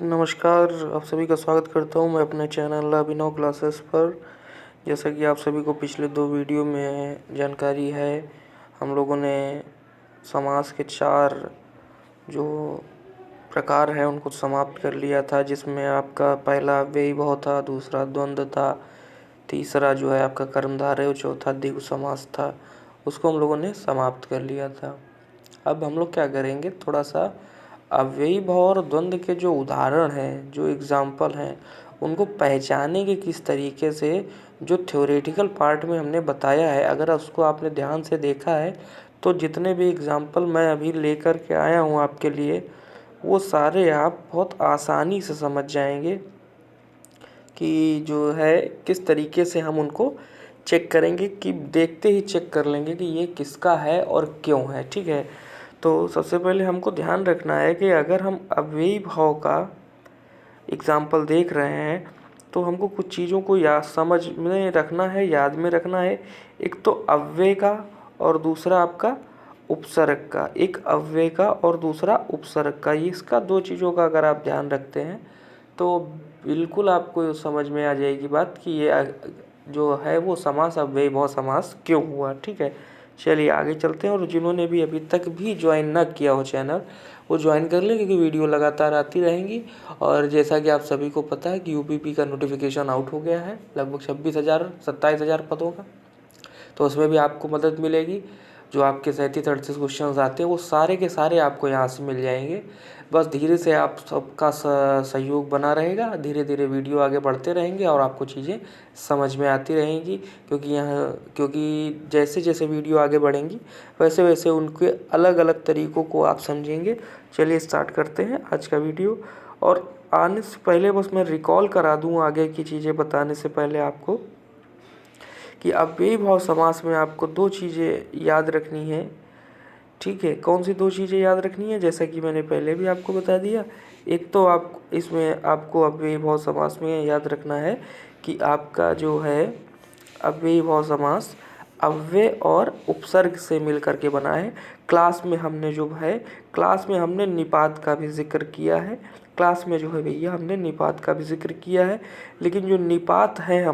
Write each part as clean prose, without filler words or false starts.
नमस्कार, आप सभी का स्वागत करता हूं मैं अपने चैनल अभिनव क्लासेस पर। जैसा कि आप सभी को पिछले 2 वीडियो में जानकारी है, हम लोगों ने समास के 4 जो प्रकार हैं उनको समाप्त कर लिया था, जिसमें आपका पहला अव्ययी भाव था, दूसरा द्वंद्व था, तीसरा जो है आपका कर्मधारय और चौथा द्विगु समास था। उसको हम लोगों ने समाप्त कर लिया था। अब हम लोग क्या करेंगे, थोड़ा सा अव्ययी भाव और द्वंद्व के जो उदाहरण हैं, जो एग्जाम्पल हैं, उनको पहचानेंगे किस तरीके से। जो थ्योरेटिकल पार्ट में हमने बताया है, अगर उसको आपने ध्यान से देखा है तो जितने भी एग्जाम्पल मैं अभी लेकर के आया हूँ आपके लिए, वो सारे आप बहुत आसानी से समझ जाएंगे कि जो है किस तरीके से हम उनको चेक करेंगे, कि देखते ही चेक कर लेंगे कि ये किसका है और क्यों है। ठीक है, तो सबसे पहले हमको ध्यान रखना है कि अगर हम अव्ययी भाव का एग्जाम्पल देख रहे हैं तो हमको कुछ चीज़ों को समझ में रखना है, याद में रखना है। एक तो अव्यय का और दूसरा आपका उपसर्ग का। एक अव्यय का और दूसरा उपसर्ग का, ये इसका 2 चीज़ों का अगर आप ध्यान रखते हैं तो बिल्कुल आपको समझ में आ जाएगी बात कि ये जो है वो समास अव्ययी भाव समास क्यों हुआ। ठीक है, चलिए आगे चलते हैं। और जिन्होंने भी अभी तक भी ज्वाइन ना किया हो चैनल, वो ज्वाइन कर लें, क्योंकि वीडियो लगातार आती रहेंगी। और जैसा कि आप सभी को पता है कि यूपीपी का नोटिफिकेशन आउट हो गया है, लगभग 27,000 पदों का, तो उसमें भी आपको मदद मिलेगी। जो आपके 37-38 क्वेश्चन आते हैं वो सारे के सारे आपको यहाँ से मिल जाएंगे। बस धीरे से आप सबका सहयोग बना रहेगा, धीरे धीरे वीडियो आगे बढ़ते रहेंगे और आपको चीज़ें समझ में आती रहेंगी। क्योंकि जैसे जैसे वीडियो आगे बढ़ेंगी वैसे वैसे उनके अलग अलग तरीक़ों को आप समझेंगे। चलिए स्टार्ट करते हैं आज का वीडियो। और आने से पहले बस मैं रिकॉल करा दूँ आगे की चीज़ें बताने से पहले आपको, कि अव्ययी भाव समास में आपको 2 चीज़ें याद रखनी है। ठीक है, कौन सी 2 चीज़ें याद रखनी है, जैसा कि मैंने पहले भी आपको बता दिया। एक तो आप इसमें आपको अव्ययी भाव समास में याद रखना है कि आपका जो है अव्ययी भाव समास अव्यय और उपसर्ग से मिल करके बना है। क्लास में हमने निपात का भी जिक्र किया है। क्लास में जो है भैया हमने निपात का भी जिक्र किया है। लेकिन जो निपात है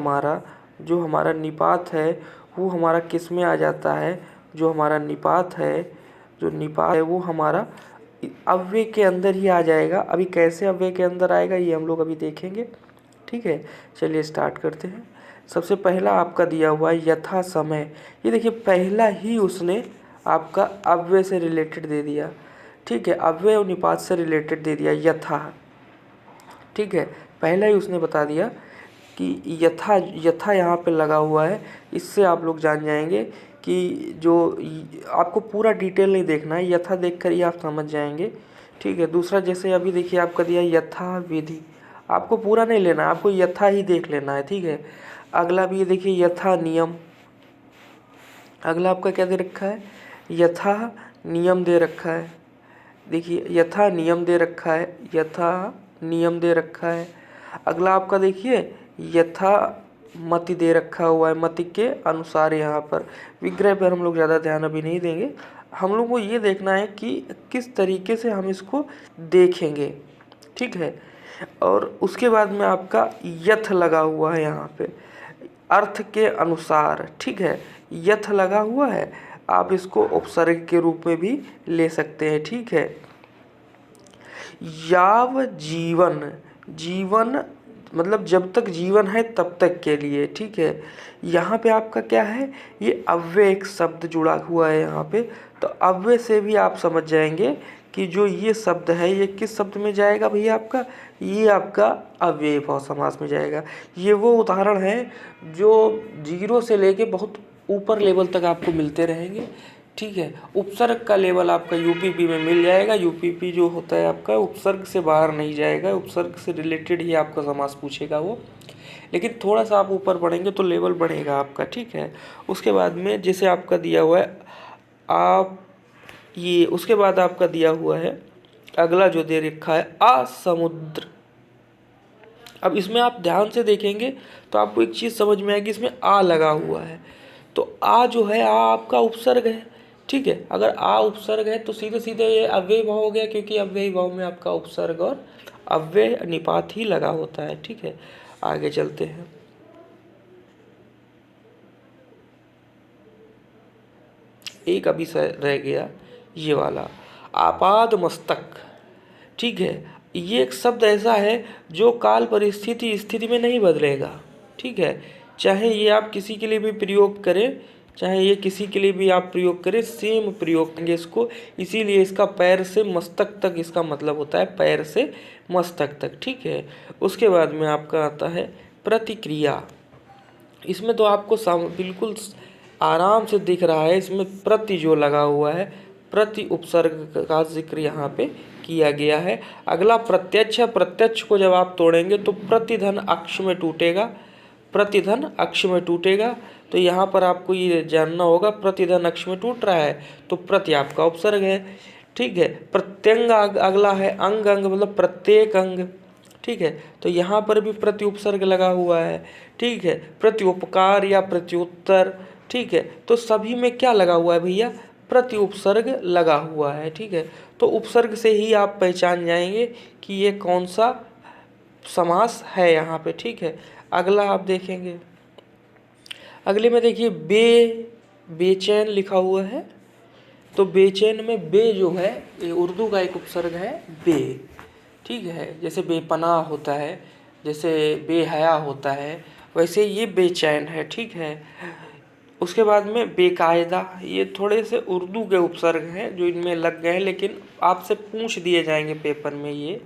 जो हमारा निपात है वो हमारा किस में आ जाता है, जो हमारा निपात है वो हमारा अव्यय के अंदर ही आ जाएगा। अभी कैसे अव्यय के अंदर आएगा ये हम लोग अभी देखेंगे। ठीक है, चलिए स्टार्ट करते हैं। सबसे पहला आपका दिया हुआ है यथा समय। ये देखिए, पहला ही उसने आपका अव्यय से रिलेटेड दे दिया। ठीक है, अव्यय और निपात से रिलेटेड दे दिया यथा। ठीक है, पहला ही उसने बता दिया कि यथा यहाँ पे लगा हुआ है। इससे आप लोग जान जाएंगे कि जो आपको पूरा डिटेल नहीं देखना है, यथा देखकर ही आप समझ जाएंगे। ठीक है, दूसरा जैसे अभी देखिए आपका दिया यथा विधि, आपको पूरा नहीं लेना है, आपको यथा ही देख लेना है। ठीक है, अगला भी ये देखिए यथा नियम। अगला आपका क्या दे रखा है, यथा नियम दे रखा है। देखिए यथा नियम दे रखा है, यथा नियम दे रखा है। अगला आपका देखिए यथा मति दे रखा हुआ है, मति के अनुसार। यहाँ पर विग्रह पर हम लोग ज़्यादा ध्यान अभी नहीं देंगे, हम लोग को ये देखना है कि किस तरीके से हम इसको देखेंगे। ठीक है, और उसके बाद में आपका यथ लगा हुआ है यहाँ पे, अर्थ के अनुसार। ठीक है, यथ लगा हुआ है, आप इसको उपसर्ग के रूप में भी ले सकते हैं। ठीक है, याव जीवन, जीवन मतलब जब तक जीवन है तब तक के लिए। ठीक है, यहाँ पे आपका क्या है, ये अव्यय एक शब्द जुड़ा हुआ है यहाँ पे, तो अव्यय से भी आप समझ जाएंगे कि जो ये शब्द है ये किस शब्द में जाएगा भैया, आपका ये आपका अव्ययी भाव समास में जाएगा। ये वो उदाहरण है जो 0 से लेके बहुत ऊपर लेवल तक आपको मिलते रहेंगे। ठीक है, उपसर्ग का लेवल आपका यूपीपी में मिल जाएगा। यूपीपी जो होता है आपका उपसर्ग से बाहर नहीं जाएगा, उपसर्ग से रिलेटेड ही आपका समास पूछेगा वो। लेकिन थोड़ा सा आप ऊपर बढ़ेंगे तो लेवल बढ़ेगा आपका। ठीक है, उसके बाद में जैसे आपका दिया हुआ है उसके बाद आपका दिया हुआ है अगला जो दे रखा है असमुद्र। अब इसमें आप ध्यान से देखेंगे तो आपको एक चीज़ समझ में आएगी, इसमें आ लगा हुआ है, तो आ जो है आ आपका उपसर्ग है। ठीक है, अगर आ उपसर्ग है तो सीधे सीधे ये अव्ययी भाव हो गया, क्योंकि अव्ययी भाव में आपका उपसर्ग और अव्यय निपात ही लगा होता है। ठीक है, आगे चलते हैं। एक अभी रह गया ये वाला, आपाद मस्तक। ठीक है, ये एक शब्द ऐसा है जो काल परिस्थिति स्थिति में नहीं बदलेगा। ठीक है, चाहे ये आप किसी के लिए भी प्रयोग करें, चाहे ये किसी के लिए भी आप प्रयोग करें, सेम प्रयोग करेंगे इसको। इसीलिए इसका पैर से मस्तक तक इसका मतलब होता है पैर से मस्तक तक। ठीक है, उसके बाद में आपका आता है प्रतिक्रिया। इसमें तो आपको बिल्कुल आराम से दिख रहा है, इसमें प्रति जो लगा हुआ है, प्रति उपसर्ग का जिक्र यहाँ पे किया गया है। अगला प्रत्यक्ष है। प्रत्यक्ष को जब आप तोड़ेंगे तो प्रतिधन अक्ष में टूटेगा, प्रतिधन अक्ष में टूटेगा। तो यहाँ पर आपको ये जानना होगा, प्रतिधन अक्ष में टूट रहा है तो प्रति आपका उपसर्ग है। ठीक है, प्रत्यंग अगला है, अंग अंग मतलब प्रत्येक अंग। ठीक है, तो यहाँ पर भी प्रति उपसर्ग लगा हुआ है। ठीक है, प्रति उपकार या प्रत्युत्तर। ठीक है, तो सभी में क्या लगा हुआ है भैया, प्रति उपसर्ग लगा हुआ है। ठीक है, तो उपसर्ग से ही आप पहचान जाएंगे कि ये कौन सा समास है यहाँ पे। ठीक है, अगला आप देखेंगे, अगले में देखिए बेचैन लिखा हुआ है। तो बेचैन में बे जो है ये उर्दू का एक उपसर्ग है, बे। ठीक है, जैसे बेपनाह होता है, जैसे बेहया होता है, वैसे ये बेचैन है। ठीक है, उसके बाद में बेकायदा, ये थोड़े से उर्दू के उपसर्ग हैं जो इनमें लग गए हैं, लेकिन आपसे पूछ दिए जाएंगे पेपर में ये।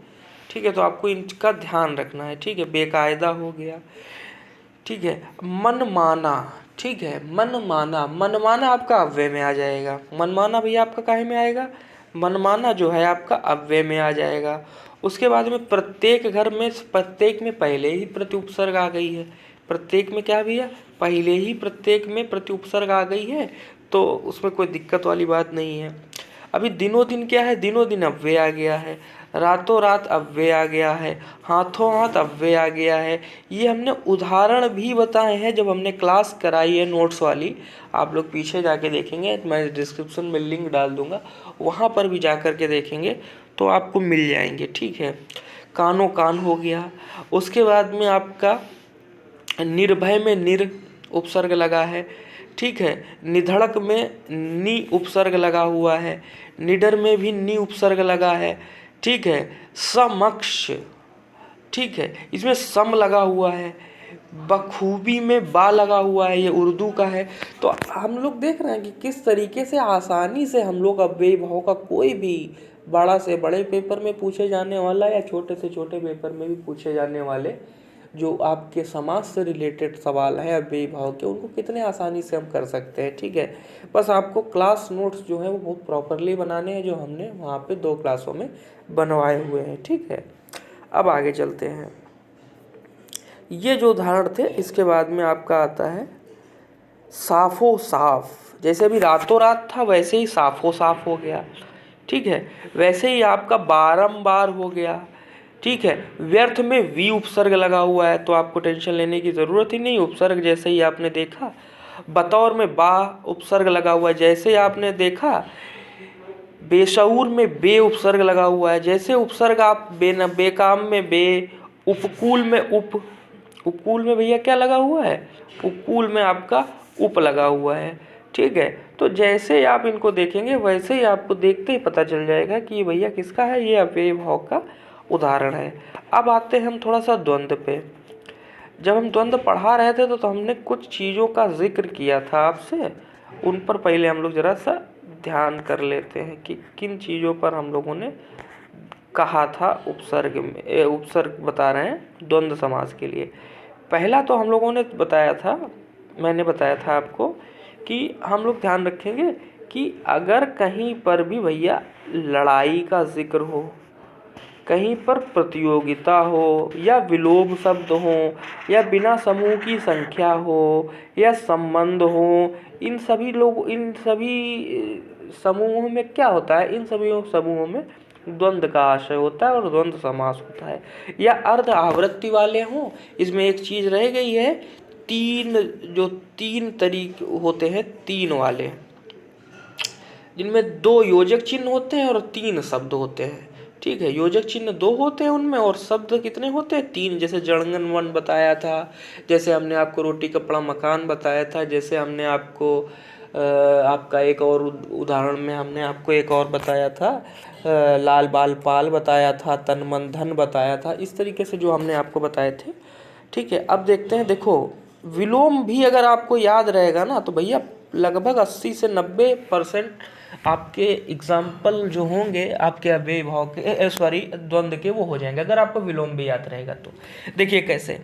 ठीक है, तो आपको इनका ध्यान रखना है। ठीक है, बेकायदा हो गया। ठीक है, मनमाना। ठीक है, मनमाना, मनमाना आपका अव्यय में आ जाएगा। मनमाना भैया आपका काहे में आएगा, मनमाना जो है आपका अव्यय में आ जाएगा। उसके बाद में प्रत्येक घर में, प्रत्येक में पहले ही प्रति उपसर्ग आ गई है। प्रत्येक में क्या भैया, पहले ही प्रत्येक में प्रति उपसर्ग आ गई है, तो उसमें कोई दिक्कत वाली बात नहीं है। अभी दिनों दिन क्या है, दिनों दिन अव्यय आ गया है, रातों रात अव्यय आ गया है, हाथों हाथ अव्यय आ गया है। ये हमने उदाहरण भी बताए हैं जब हमने क्लास कराई है नोट्स वाली, आप लोग पीछे जाके देखेंगे, मैं डिस्क्रिप्शन में लिंक डाल दूंगा, वहाँ पर भी जा कर के देखेंगे तो आपको मिल जाएंगे। ठीक है, कानो कान हो गया। उसके बाद में आपका निर्भय में निर उपसर्ग लगा है। ठीक है, निधड़क में नी उपसर्ग लगा हुआ है, निडर में भी नी उपसर्ग लगा है। ठीक है, समक्ष। ठीक है, इसमें सम लगा हुआ है। बखूबी में बा लगा हुआ है, ये उर्दू का है। तो हम लोग देख रहे हैं कि किस तरीके से आसानी से हम लोग अव्ययी भाव का कोई भी बड़ा से बड़े पेपर में पूछे जाने वाला या छोटे से छोटे पेपर में भी पूछे जाने वाले जो आपके समाज से रिलेटेड सवाल हैं अव्ययी भाव के, उनको कितने आसानी से हम कर सकते हैं। ठीक है, बस आपको क्लास नोट्स जो है वो बहुत प्रॉपरली बनाने हैं, जो हमने वहाँ पे 2 क्लासों में बनवाए हुए हैं। ठीक है, अब आगे चलते हैं। ये जो उदाहरण थे, इसके बाद में आपका आता है साफो साफ। जैसे अभी रातों रात था वैसे ही साफो साफ हो गया। ठीक है, वैसे ही आपका बारंबार हो गया। ठीक है, व्यर्थ में वी उपसर्ग लगा हुआ है, तो आपको टेंशन लेने की ज़रूरत ही नहीं। उपसर्ग जैसे ही आपने देखा, बतौर में बा उपसर्ग लगा हुआ है, जैसे आपने देखा। बेशऊर में बे उपसर्ग लगा हुआ है, जैसे उपसर्ग आप बेकाम में बे, उपकूल में उपकूल में भैया क्या लगा हुआ है, उपकूल में आपका उप लगा हुआ है। ठीक है, तो जैसे आप इनको देखेंगे वैसे ही आपको देखते ही पता चल जाएगा कि ये भैया किसका है, ये अव्ययी भाव का उदाहरण है। अब आते हैं हम थोड़ा सा द्वंद्व पे। जब हम द्वंद्व पढ़ा रहे थे तो हमने कुछ चीज़ों का जिक्र किया था आपसे, उन पर पहले हम लोग ज़रा सा ध्यान कर लेते हैं कि किन चीज़ों पर हम लोगों ने कहा था उपसर्ग में। उपसर्ग बता रहे हैं द्वंद्व समास के लिए। पहला तो हम लोगों ने बताया था, मैंने बताया था आपको कि हम लोग ध्यान रखेंगे कि अगर कहीं पर भी भैया लड़ाई का जिक्र हो, कहीं पर प्रतियोगिता हो, या विलोम शब्द हो, या बिना समूह की संख्या हो, या संबंध हो, इन सभी समूहों में क्या होता है, इन सभी समूहों में द्वंद्व का आशय होता है और द्वंद्व समास होता है। या अर्ध आवृत्ति वाले हों, इसमें एक चीज़ रह गई है, तीन तरीके होते हैं, 3 वाले, जिनमें 2 योजक चिन्ह होते हैं और 3 शब्द होते हैं। ठीक है, योजक चिन्ह 2 होते हैं उनमें, और शब्द कितने होते हैं? 3। जैसे जड़ंगन बताया था, जैसे हमने आपको रोटी कपड़ा मकान बताया था, जैसे हमने आपको आपका एक और उदाहरण में हमने आपको एक और बताया था, लाल बाल पाल बताया था, तन मन धन बताया था। इस तरीके से जो हमने आपको बताए थे। ठीक है, अब देखते हैं। देखो, विलोम भी अगर आपको याद रहेगा ना तो भैया लगभग 80 से 90% आपके एग्जाम्पल जो होंगे आपके अव्ययभाव के सॉरी द्वंद्व के वो हो जाएंगे, अगर आपको विलोम भी याद रहेगा तो। देखिए कैसे,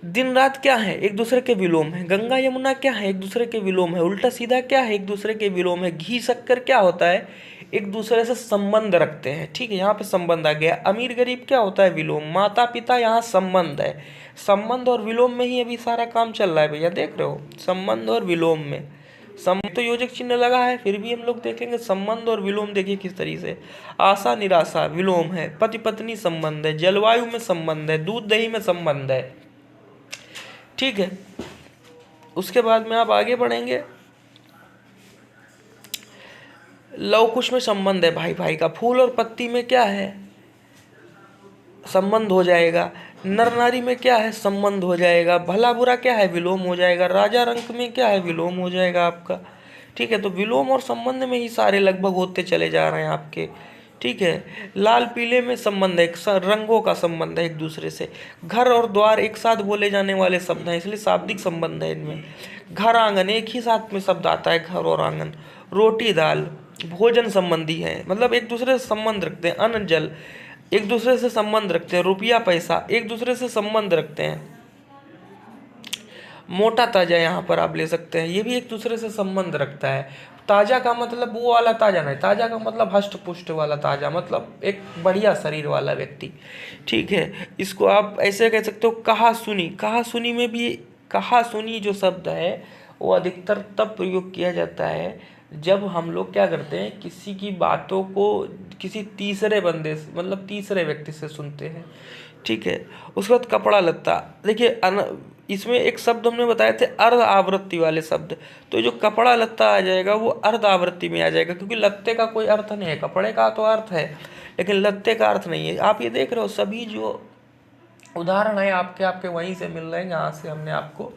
दिन रात क्या है? एक दूसरे के विलोम है। गंगा यमुना क्या है? एक दूसरे के विलोम है। उल्टा सीधा क्या है? एक दूसरे के विलोम है। घी शक्कर क्या होता है? एक दूसरे से संबंध रखते हैं। ठीक है, यहाँ पे संबंध आ गया। अमीर गरीब क्या होता है? विलोम। माता पिता यहाँ संबंध है। संबंध और विलोम में ही अभी सारा काम चल रहा है भैया, देख रहे हो, संबंध और विलोम में। संबंध तो योजक चिन्ह लगा है, फिर भी हम लोग देखेंगे संबंध और विलोम। देखिए किस तरीके से, आशा निराशा विलोम है, पति पत्नी संबंध है, जलवायु में संबंध है, दूध दही में संबंध है। ठीक है, उसके बाद में आप आगे बढ़ेंगे। लव कुश में संबंध है भाई भाई का। फूल और पत्ती में क्या है? संबंध हो जाएगा। नर नारी में क्या है? संबंध हो जाएगा। भला बुरा क्या है? विलोम हो जाएगा। राजा रंक में क्या है? विलोम हो जाएगा आपका। ठीक है, तो विलोम और संबंध में ही सारे लगभग होते चले जा रहे हैं आपके। ठीक है, लाल पीले में संबंध है, रंगों का संबंध है एक दूसरे से। घर और द्वार एक साथ बोले जाने वाले शब्द हैं, इसलिए शाब्दिक संबंध है इनमें। घर आंगन एक ही साथ में शब्द आता है, घर और आंगन। रोटी दाल भोजन संबंधी है, मतलब एक दूसरे से संबंध रखते हैं। अन्न जल एक दूसरे से संबंध रखते हैं। रुपया पैसा एक दूसरे से संबंध रखते हैं। मोटा ताजा यहाँ पर आप ले सकते हैं, ये भी एक दूसरे से संबंध रखता है। ताजा का मतलब वो वाला ताजा नहीं, ताजा का मतलब हष्ट पुष्ट वाला ताजा, मतलब एक बढ़िया शरीर वाला व्यक्ति। ठीक है, इसको आप ऐसे कह सकते हो कहा सुनी। कहा सुनी में भी कहा सुनी जो शब्द है वो अधिकतर तब प्रयोग किया जाता है जब हम लोग क्या करते हैं, किसी की बातों को किसी तीसरे बंदे से मतलब तीसरे व्यक्ति से सुनते हैं। ठीक है, उसके बाद कपड़ा लत्ता। देखिए इसमें एक शब्द हमने बताए थे अर्ध आवृत्ति वाले शब्द, तो जो कपड़ा लत्ता आ जाएगा वो अर्ध आवृत्ति में आ जाएगा, क्योंकि लत्ते का कोई अर्थ नहीं है। कपड़े का तो अर्थ है लेकिन लत्ते का अर्थ नहीं है। आप ये देख रहे हो सभी जो उदाहरण है आपके वहीं से मिल रहे हैं जहाँ से हमने आपको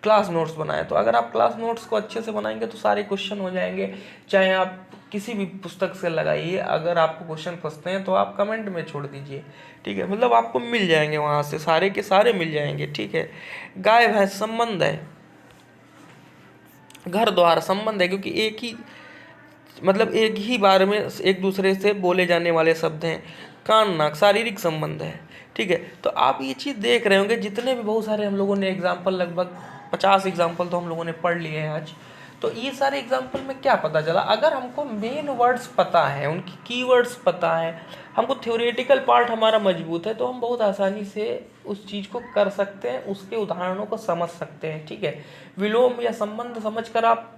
क्लास नोट्स बनाए। तो अगर आप क्लास नोट्स को अच्छे से बनाएंगे तो सारे क्वेश्चन हो जाएंगे, चाहे आप किसी भी पुस्तक से लगाइए। अगर आपको क्वेश्चन फंसते हैं तो आप कमेंट में छोड़ दीजिए। ठीक है, मतलब आपको मिल जाएंगे वहाँ से, सारे के सारे मिल जाएंगे। ठीक है, गाय भैंस संबंध है। घर द्वार संबंध है, क्योंकि एक ही मतलब एक ही बार में एक दूसरे से बोले जाने वाले शब्द हैं। कान नाक शारीरिक संबंध है। ठीक है, तो आप ये चीज़ देख रहे होंगे जितने भी बहुत सारे हम लोगों ने एग्जाम्पल, लगभग 50 एग्जाम्पल तो हम लोगों ने पढ़ लिए हैं आज। तो ये सारे एग्जाम्पल में क्या पता चला, अगर हमको मेन वर्ड्स पता है, उनकी कीवर्ड्स पता है, हमको थ्योरेटिकल पार्ट हमारा मजबूत है, तो हम बहुत आसानी से उस चीज़ को कर सकते हैं, उसके उदाहरणों को समझ सकते हैं। ठीक है, विलोम या संबंध समझकर आप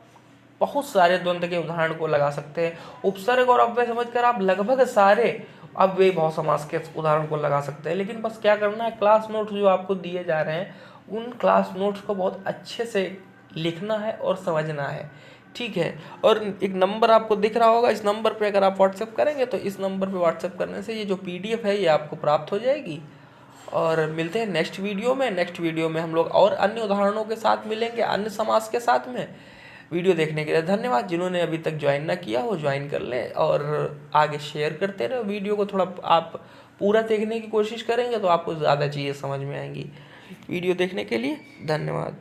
बहुत सारे द्वंद्व के उदाहरण को लगा सकते हैं। उपसर्ग और अव्यय समझकर आप लगभग सारे अव्यय भाव समास के उदाहरण को लगा सकते हैं। लेकिन बस क्या करना है, क्लास नोट्स जो आपको दिए जा रहे हैं उन क्लास नोट्स को बहुत अच्छे से लिखना है और समझना है। ठीक है, और एक नंबर आपको दिख रहा होगा, इस नंबर पे अगर आप व्हाट्सएप करेंगे तो इस नंबर पे व्हाट्सएप करने से ये जो PDF है ये आपको प्राप्त हो जाएगी। और मिलते हैं नेक्स्ट वीडियो में। नेक्स्ट वीडियो में हम लोग और अन्य उदाहरणों के साथ मिलेंगे, अन्य समास के साथ में। वीडियो देखने के लिए धन्यवाद। जिन्होंने अभी तक ज्वाइन ना किया वो ज्वाइन कर लें और आगे शेयर करते रहे। वीडियो को थोड़ा आप पूरा देखने की कोशिश करेंगे तो आपको ज़्यादा चीज़ें समझ में आएंगी। वीडियो देखने के लिए धन्यवाद।